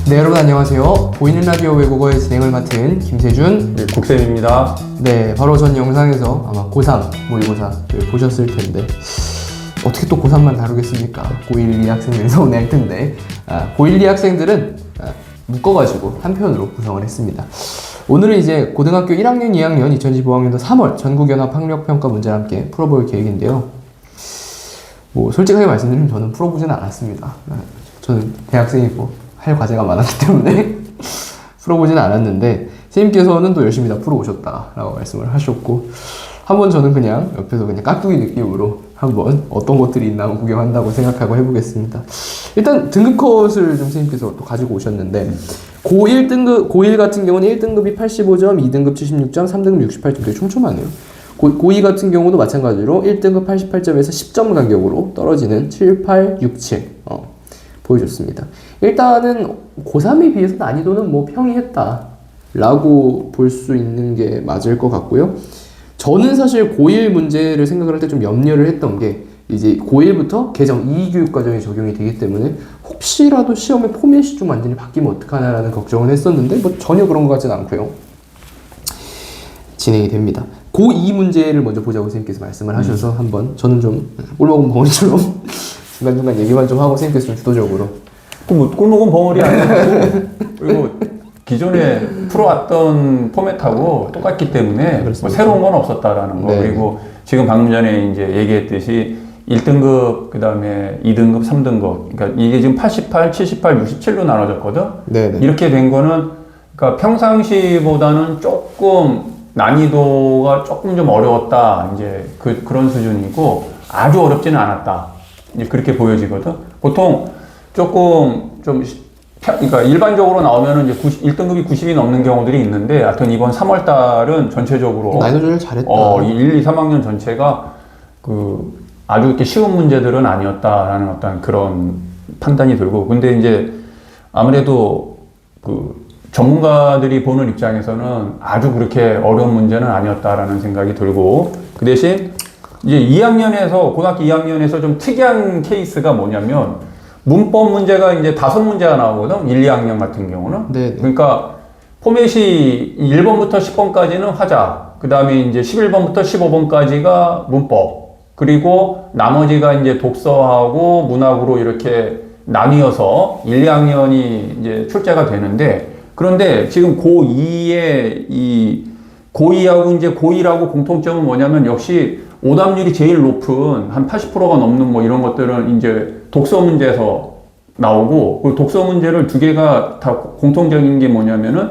네, 여러분 안녕하세요. 보이는 라디오 외국어의 진행을 맡은 김세준 국쌤입니다. 네, 바로 전 영상에서 아마 고3 모의고사를 보셨을 텐데 어떻게 또 고3만 다루겠습니까? 고1, 2학생들이 서운해할 텐데 고1, 2학생들은 묶어가지고 한 편으로 구성을 했습니다. 오늘은 이제 고등학교 1학년, 2학년 2015학년도 3월 전국연합 학력평가 문제를 함께 풀어볼 계획인데요. 뭐 솔직하게 말씀드리면 저는 풀어보지는 않았습니다. 저는 대학생이고 할 과제가 많았기 때문에 풀어보지는 않았는데 선생님께서는 또 열심히 다 풀어오셨다라고 말씀을 하셨고 한번 저는 그냥 옆에서 그냥 깍두기 느낌으로 한번 어떤 것들이 있나 한번 구경한다고 생각하고 해보겠습니다. 일단 등급컷을 좀 선생님께서 또 가지고 오셨는데 고1 같은 경우는 1등급이 85점, 2등급 76점, 3등급 68점 되게 촘촘하네요. 고2 같은 경우도 마찬가지로 1등급 88점에서 10점 간격으로 떨어지는 7, 8, 6, 7 보여줬습니다. 일단은 고3에 비해서 난이도는 뭐 평이했다 라고 볼 수 있는 게 맞을 것 같고요. 저는 사실 고1 문제를 생각을 할 때 좀 염려를 했던 게 이제 고1부터 개정 2교육과정이 적용이 되기 때문에 혹시라도 시험의 포맷이 좀 완전히 바뀌면 어떡하나라는 걱정을 했었는데 뭐 전혀 그런 것 같지는 않고요. 진행이 됩니다. 고2 문제를 먼저 보자고 선생님께서 말씀을 하셔서 한번 저는 좀 꿀먹은 벙어리처럼 중간중간 얘기만 좀 하고 선생님께서 좀 주도적으로 뭐 꿀먹은 벙어리 아니고 그리고 기존에 풀어왔던 포맷하고 똑같기 때문에 뭐 새로운 건 없었다라는 거. 네. 그리고 지금 방금 전에 이제 얘기했듯이 1등급 그다음에 2등급 3등급 그러니까 이게 지금 88, 78, 67로 나눠졌거든. 네네. 이렇게 된 거는 그러니까 평상시보다는 조금 난이도가 조금 좀 어려웠다 이제 그런 수준이고 아주 어렵지는 않았다. 이제 그렇게 보여지거든. 보통 조금 좀 그러니까 일반적으로 나오면은 이제 1등급이 90이 넘는 경우들이 있는데 하여튼 이번 3월 달은 전체적으로 난이도 조절 잘했다. 1, 2, 3학년 전체가 아주 이렇게 쉬운 문제들은 아니었다라는 어떤 그런 판단이 들고 근데 이제 아무래도 전문가들이 보는 입장에서는 아주 그렇게 어려운 문제는 아니었다라는 생각이 들고 그 대신 이제 2학년에서 고등학교 2학년에서 좀 특이한 케이스가 뭐냐면 문법 문제가 이제 5문제가 나오거든. 1, 2학년 같은 경우는. 네네. 그러니까 포맷이 1번부터 10번까지는 화자. 그 다음에 이제 11번부터 15번까지가 문법. 그리고 나머지가 이제 독서하고 문학으로 이렇게 나뉘어서 1, 2학년이 이제 출제가 되는데 그런데 지금 고2의 고2하고 이제 고1하고 공통점은 뭐냐면 역시 오답률이 제일 높은 한 80%가 넘는 뭐 이런 것들은 이제 독서 문제에서 나오고 그 독서 문제를 두 개가 다 공통적인 게 뭐냐면은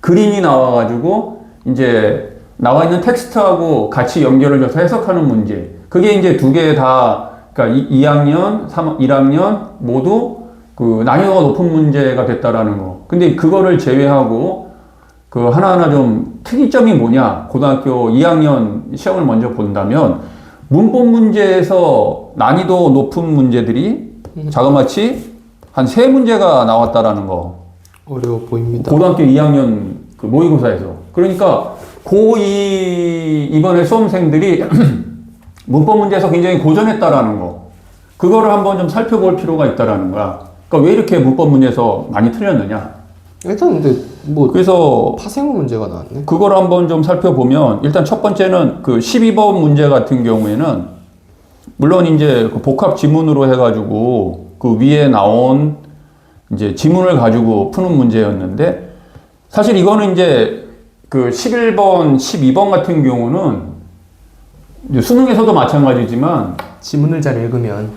그림이 나와가지고 이제 나와 있는 텍스트하고 같이 연결을 해서 해석하는 문제. 그게 이제 두 개 다 그러니까 2학년, 1학년 모두 난이도가 높은 문제가 됐다라는 거. 근데 그거를 제외하고 하나하나 좀 특이점이 뭐냐 고등학교 2학년 시험을 먼저 본다면 문법 문제에서 난이도 높은 문제들이 자그마치 한 3문제가 나왔다라는 거 어려워 보입니다. 고등학교 2학년 모의고사에서 그러니까 고2 이번에 수험생들이 문법 문제에서 굉장히 고전했다라는 거 그거를 한번 좀 살펴볼 필요가 있다라는 거야. 그러니까 왜 이렇게 문법 문제에서 많이 틀렸느냐 일단 근데 그래서 파생어 문제가 나왔네. 그걸 한번 좀 살펴보면 일단 첫 번째는 12번 문제 같은 경우에는 물론 이제 복합 지문으로 해가지고 위에 나온 이제 지문을 가지고 푸는 문제였는데 사실 이거는 이제 11번, 12번 같은 경우는 이제 수능에서도 마찬가지지만 지문을 잘 읽으면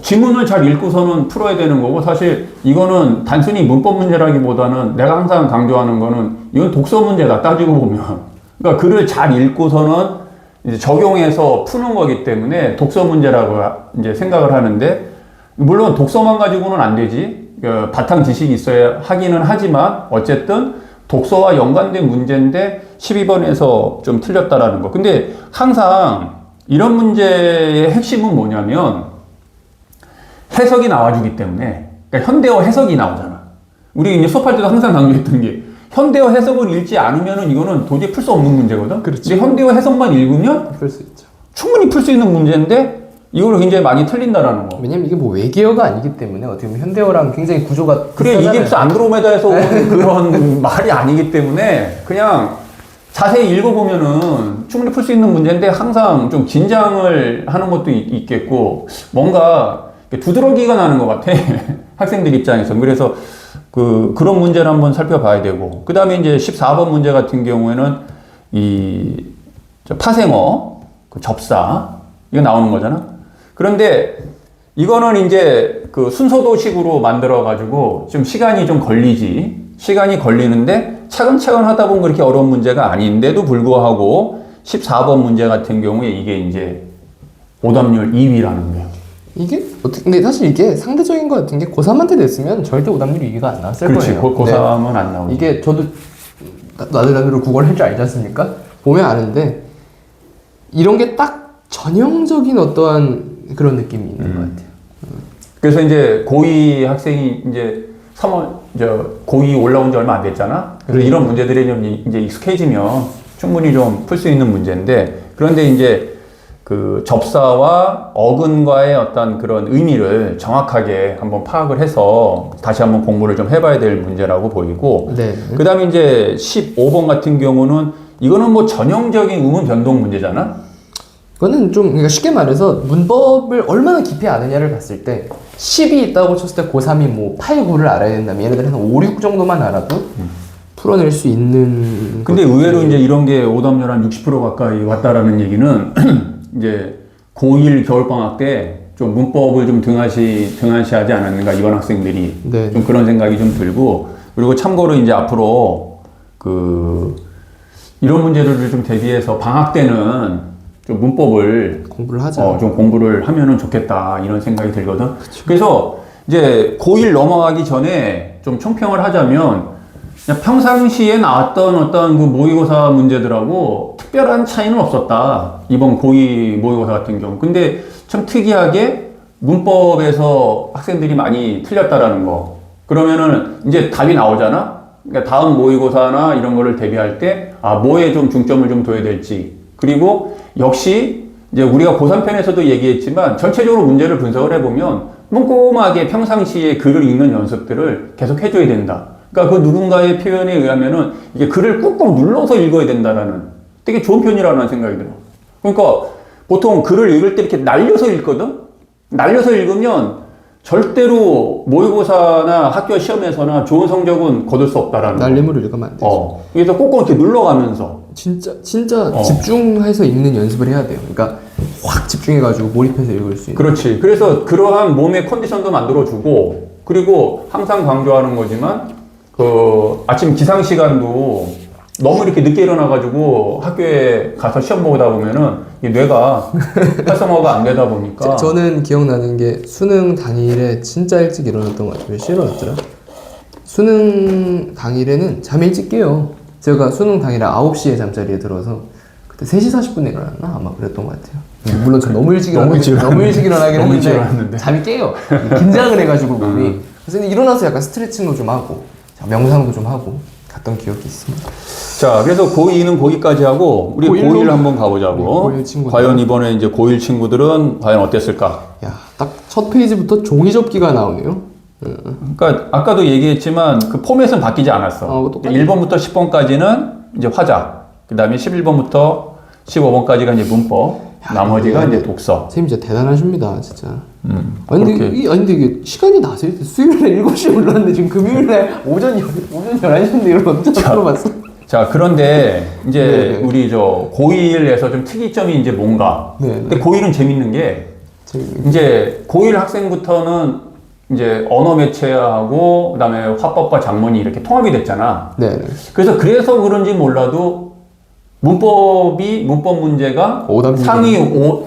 지문을 잘 읽고서는 풀어야 되는 거고 사실 이거는 단순히 문법 문제라기보다는 내가 항상 강조하는 거는 이건 독서 문제다 따지고 보면 그러니까 글을 잘 읽고서는 이제 적용해서 푸는 거기 때문에 독서 문제라고 이제 생각을 하는데 물론 독서만 가지고는 안 되지 바탕 지식이 있어야 하기는 하지만 어쨌든 독서와 연관된 문제인데 12번에서 좀 틀렸다라는 거. 근데 항상 이런 문제의 핵심은 뭐냐면 해석이 나와주기 때문에 그러니까 현대어 해석이 나오잖아. 우리 이제 수업할 때도 항상 강조했던 게 현대어 해석을 읽지 않으면은 이거는 도저히 풀 수 없는 문제거든. 그렇지. 근데 현대어 해석만 읽으면 풀 수 있죠. 충분히 풀 수 있는 문제인데 이걸로 굉장히 많이 틀린다라는 거. 왜냐면 이게 뭐 외계어가 아니기 때문에 어떻게 보면 현대어랑 굉장히 구조가 그래, 이게 비슷하잖아요. 무슨 안드로메다에서 오는 그런 말이 아니기 때문에 그냥 자세히 읽어보면은 충분히 풀 수 있는 문제인데 항상 좀 긴장을 하는 것도 있겠고 뭔가 두드러기가 나는 것 같아. 학생들 입장에서. 그래서 그런 문제를 한번 살펴봐야 되고. 그 다음에 이제 14번 문제 같은 경우에는 파생어, 접사, 이거 나오는 거잖아. 그런데 이거는 이제 순서도식으로 만들어가지고 좀 시간이 좀 걸리지. 시간이 걸리는데 차근차근 하다 보면 그렇게 어려운 문제가 아닌데도 불구하고 14번 문제 같은 경우에 이게 이제 오답률 2위라는 거예요. 이게 근데 사실 이게 상대적인 것 같은 게 고3한테 냈으면 절대 오답률이 2가 안 나왔을 그렇지, 거예요. 고3은 안 나오지. 이게 저도 나도 국어를 할 줄 알지 않습니까? 보면 아는데 이런 게 딱 전형적인 어떠한 그런 느낌이 있는 것 같아요. 그래서 이제 고2 학생이 이제 고2 올라온 지 얼마 안 됐잖아. 그래서 이런 문제들이 좀 이제 익숙해지면 충분히 좀 풀 수 있는 문제인데, 그런데 이제 접사와 어근과의 어떤 그런 의미를 정확하게 한번 파악을 해서 다시 한번 공부를 좀 해봐야 될 문제라고 보이고, 네. 그 다음에 이제 15번 같은 경우는 이거는 뭐 전형적인 의문 변동 문제잖아. 이거는 좀 그러니까 쉽게 말해서 문법을 얼마나 깊이 아느냐를 봤을 때 10이 있다고 쳤을 때 고3이 뭐 8, 9를 알아야 된다면 얘네들 한 5, 6 정도만 알아도 풀어낼 수 있는. 근데 의외로 이제 이런 게 오답률 한 60% 가까이 왔다라는 얘기는 이제 고1 겨울방학 때 좀 문법을 좀 등한시하지 않았는가 이번 학생들이. 네. 좀 그런 생각이 좀 들고, 그리고 참고로 이제 앞으로 이런 문제들을 좀 대비해서 방학 때는 좀 문법을 공부를 하자. 좀 공부를 하면은 좋겠다 이런 생각이 들거든. 그래서 이제 고1 넘어가기 전에 좀 총평을 하자면 그냥 평상시에 나왔던 어떤 모의고사 문제들하고 특별한 차이는 없었다. 이번 고2 모의고사 같은 경우. 근데 참 특이하게 문법에서 학생들이 많이 틀렸다라는 거. 그러면은 이제 답이 나오잖아. 그러니까 다음 모의고사나 이런 거를 대비할 때 뭐에 좀 중점을 좀 둬야 될지. 그리고 역시 이제 우리가 고3편에서도 얘기했지만 전체적으로 문제를 분석을 해보면 꼼꼼하게 평상시에 글을 읽는 연습들을 계속 해줘야 된다. 그러니까 누군가의 표현에 의하면은 이게 글을 꾹꾹 눌러서 읽어야 된다라는 되게 좋은 표현이라는 생각이 들어. 그러니까 보통 글을 읽을 때 이렇게 날려서 읽거든? 날려서 읽으면 절대로 모의고사나 학교 시험에서나 좋은 성적은 거둘 수 없다라는 날림으로 읽으면 안 되죠. 그래서 꼭꼭 이렇게 눌러가면서 진짜 집중해서 읽는 연습을 해야 돼요. 그러니까 확 집중해가지고 몰입해서 읽을 수 있는. 그렇지. 그래서 그러한 몸의 컨디션도 만들어주고, 그리고 항상 강조하는 거지만 아침 기상 시간도 너무 이렇게 늦게 일어나가지고 학교에 가서 시험 보다 보면은 이 뇌가 활성화가 안 되다 보니까. 저는 기억나는 게 수능 당일에 진짜 일찍 일어났던 것 같아요. 몇 시에 일어났더라? 수능 당일에는 잠이 일찍 깨요. 제가 수능 당일에 9시에 잠자리에 들어서 그때 3시 40분에 일어났나? 아마 그랬던 것 같아요. 물론 저 너무 일찍 일어나긴 너무 일찍 했는데 일어났는데. 잠이 깨요. 긴장을 해가지고 몸이. 그래서 일어나서 약간 스트레칭도 좀 하고 명상도 좀 하고 갔던 기억이 있습니다. 자, 그래서 고2는 거기까지 하고 우리 고1 한번 가보자고. 고1 친구들. 과연 이번에 이제 고1 친구들은 과연 어땠을까? 야, 딱 첫 페이지부터 종이 접기가 나오네요. 그러니까 아까도 얘기했지만 그 포맷은 바뀌지 않았어. 똑같네. 1번부터 10번까지는 이제 화자, 그 다음에 11번부터 15번까지가 이제 문법, 나머지가 이제 독서. 선생님 진짜 대단하십니다, 진짜. 아니, 그렇게. 근데 이게 시간이 나세요? 수요일에 7시에 올랐는데 지금 금요일에 오전 11시인데 이걸 언제 들어봤어? 자, 그런데 이제 네네. 우리 고1에서 좀 특이점이 이제 뭔가. 네네. 근데 고1은 재밌는 게 이제 고1 학생부터는 이제 언어 매체하고 그다음에 화법과 작문이 이렇게 통합이 됐잖아. 네. 그래서 그런지 몰라도 문법 문제가 오답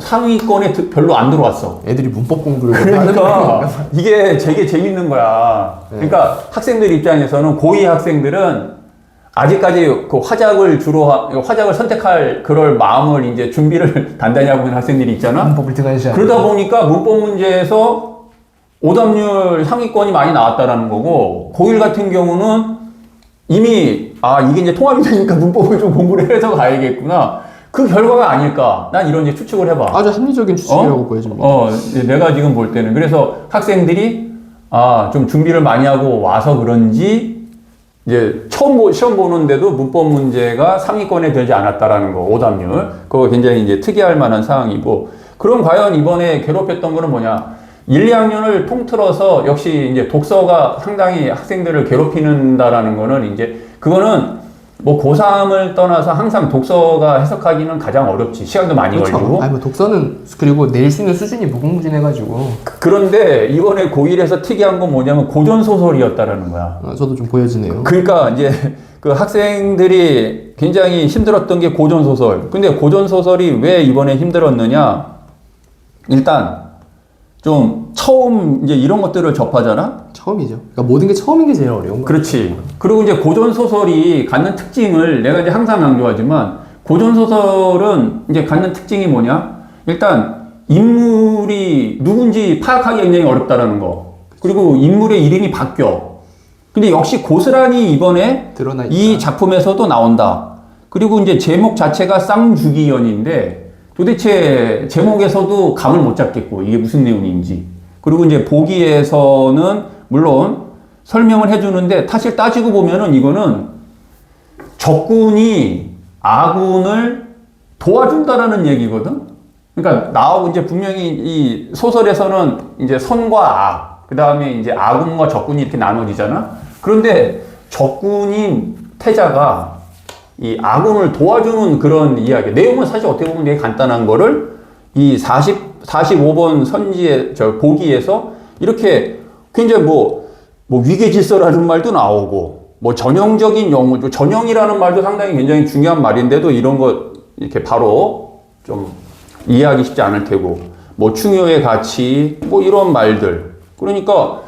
상위권에 별로 안 들어왔어. 애들이 문법 공부를 그러니까 이게 되게 재밌는 거야. 네. 그러니까 학생들 입장에서는 고2 학생들은 아직까지 화작을 선택할 그럴 마음을 이제 준비를 단단히 하고 있는 학생들이 있잖아. 문법을 등한시하는. 그러다 보니까 문법 문제에서 오답률 상위권이 많이 나왔다라는 거고, 고1 같은 경우는 이미 이게 이제 통합이 되니까 문법을 좀 공부를 해서 가야겠구나. 그 결과가 아닐까? 난 이런 이제 추측을 해봐. 아주 합리적인 추측이라고 보여집니다. 내가 지금 볼 때는. 그래서 학생들이, 좀 준비를 많이 하고 와서 그런지, 이제 처음 시험 보는데도 문법 문제가 상위권에 들지 않았다라는 거, 오답률. 그거 굉장히 이제 특이할 만한 사항이고. 그럼 과연 이번에 괴롭혔던 거는 뭐냐? 1, 2학년을 통틀어서 역시 이제 독서가 상당히 학생들을 괴롭히는다라는 거는 이제, 그거는 뭐 고3을 떠나서 항상 독서가 해석하기는 가장 어렵지. 시간도 많이 걸리고. 아니 뭐 독서는 그리고 낼 수 있는 수준이 무궁무진해가지고. 그런데 이번에 고1에서 특이한 건 뭐냐면 고전 소설이었다라는 거야. 저도 좀 보여지네요. 그러니까 이제 그 학생들이 굉장히 힘들었던 게 고전 소설. 근데 고전 소설이 왜 이번에 힘들었느냐? 일단 좀 처음 이제 이런 것들을 접하잖아. 처음이죠. 그러니까 모든 게 처음인 게 제일 어려운 거예요. 그렇지. 그리고 이제 고전 소설이 갖는 특징을 내가 이제 항상 강조하지만 고전 소설은 이제 갖는 특징이 뭐냐? 일단 인물이 누군지 파악하기 굉장히 어렵다라는 거. 그리고 인물의 이름이 바뀌어. 근데 역시 고스란히 이번에 드러나 있다. 이 작품에서도 나온다. 그리고 이제 제목 자체가 쌍주기연인데 도대체 제목에서도 감을 못 잡겠고 이게 무슨 내용인지. 그리고 이제 보기에서는 물론 설명을 해주는데 사실 따지고 보면은 이거는 적군이 아군을 도와준다라는 얘기거든. 그러니까 나오고 이제 분명히 이 소설에서는 이제 선과 악, 그 다음에 이제 아군과 적군이 이렇게 나눠지잖아. 그런데 적군인 태자가 이 아군을 도와주는 그런 이야기. 내용은 사실 어떻게 보면 되게 간단한 거를 이 45번 선지의 보기에서 이렇게 굉장히 뭐 위계 질서라는 말도 나오고 뭐 전형적인 영웅, 전형이라는 말도 상당히 굉장히 중요한 말인데도 이런 거 이렇게 바로 좀 이해하기 쉽지 않을 테고 뭐 충효의 가치 뭐 이런 말들. 그러니까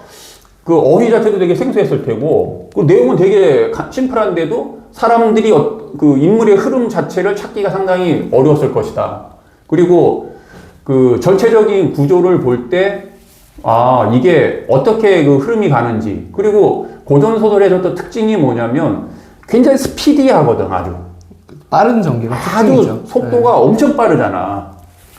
그 어휘 자체도 되게 생소했을 테고 그 내용은 되게 심플한데도 사람들이 그 인물의 흐름 자체를 찾기가 상당히 어려웠을 것이다. 그리고 그 전체적인 구조를 볼 때 이게 어떻게 그 흐름이 가는지. 그리고 고전소설의 또 특징이 뭐냐면 굉장히 스피디하거든, 아주. 빠른 전개가 아주 특징이죠. 속도가 엄청 빠르잖아.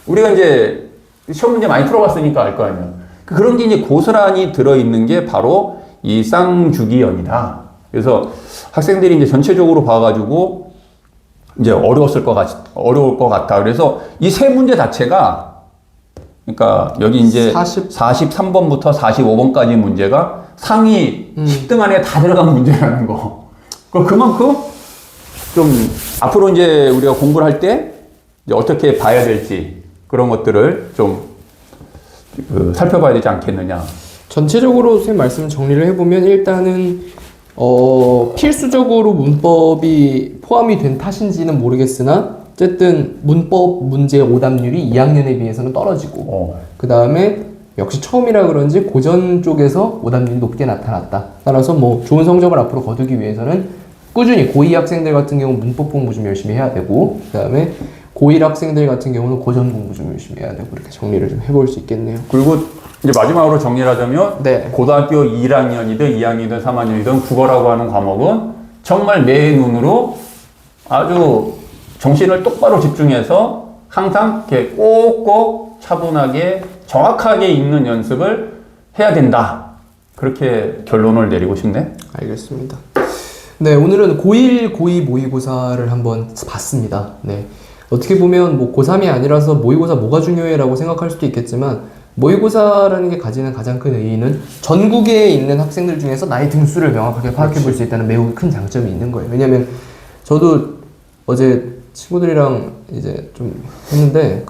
우리가 이제 시험 문제 많이 풀어봤으니까 알 거 아니야. 그런 게 이제 고스란히 들어있는 게 바로 이 쌍주기연이다. 그래서 학생들이 이제 전체적으로 봐가지고 이제 어려울 것 같다. 그래서 이 세 문제 자체가 그러니까 여기 이제 43번부터 45번까지 문제가 상위 10등 안에 다 들어간 문제라는 거. 그만큼 좀 앞으로 이제 우리가 공부를 할 때 어떻게 봐야 될지 그런 것들을 좀 살펴봐야 되지 않겠느냐. 전체적으로 선생님 말씀 정리를 해보면 일단은 필수적으로 문법이 포함이 된 탓인지는 모르겠으나 어쨌든 문법 문제 오답률이 2학년에 비해서는 떨어지고 그 다음에 역시 처음이라 그런지 고전 쪽에서 오답률이 높게 나타났다. 따라서 뭐 좋은 성적을 앞으로 거두기 위해서는 꾸준히 고2 학생들 같은 경우는 문법 공부 좀 열심히 해야 되고 그 다음에 고1 학생들 같은 경우는 고전 공부 좀 열심히 해야 되고 이렇게 정리를 좀 해볼 수 있겠네요. 그리고 이제 마지막으로 정리를 하자면 네. 고등학교 1학년이든 2학년이든 3학년이든 국어라고 하는 과목은 정말 내 눈으로 아주 정신을 똑바로 집중해서 항상 이렇게 꼭꼭 차분하게 정확하게 읽는 연습을 해야 된다. 그렇게 결론을 내리고 싶네. 알겠습니다. 네, 오늘은 고1, 고2 모의고사를 한번 봤습니다. 네. 어떻게 보면 뭐 고3이 아니라서 모의고사 뭐가 중요해라고 생각할 수도 있겠지만 모의고사라는 게 가지는 가장 큰 의의는 전국에 있는 학생들 중에서 나의 등수를 명확하게 파악해 볼 수 있다는 매우 큰 장점이 있는 거예요. 왜냐면 저도 어제 친구들이랑 이제 좀 했는데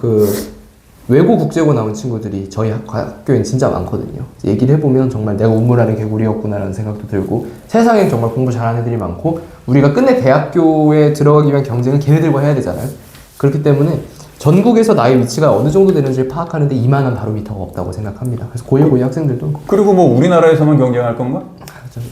외고 국제고 나온 친구들이 저희 학교엔 진짜 많거든요. 얘기를 해보면 정말 내가 우물안의 개구리였구나라는 생각도 들고 세상엔 정말 공부 잘하는 애들이 많고 우리가 끝내 대학교에 들어가기 위한 경쟁은 걔네들과 해야 되잖아요. 그렇기 때문에 전국에서 나의 위치가 어느 정도 되는지를 파악하는데 이만한 바로미터가 없다고 생각합니다. 그래서 고1, 고2 학생들도 그리고 뭐 우리나라에서만 경쟁할 건가?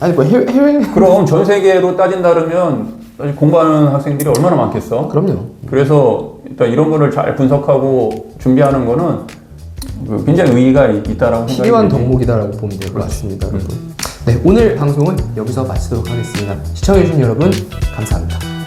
아니 뭐 해외 그럼 전 세계로 따진다면 공부하는 학생들이 얼마나 많겠어? 그럼요. 그래서 일단 이런 거를 잘 분석하고 준비하는 거는 굉장히 의의가 있다라고 생각이 필요한 들지. 덕목이다라고 보면 될 것 같습니다, 여러분. 네, 오늘 방송은 여기서 마치도록 하겠습니다. 시청해주신 여러분 감사합니다.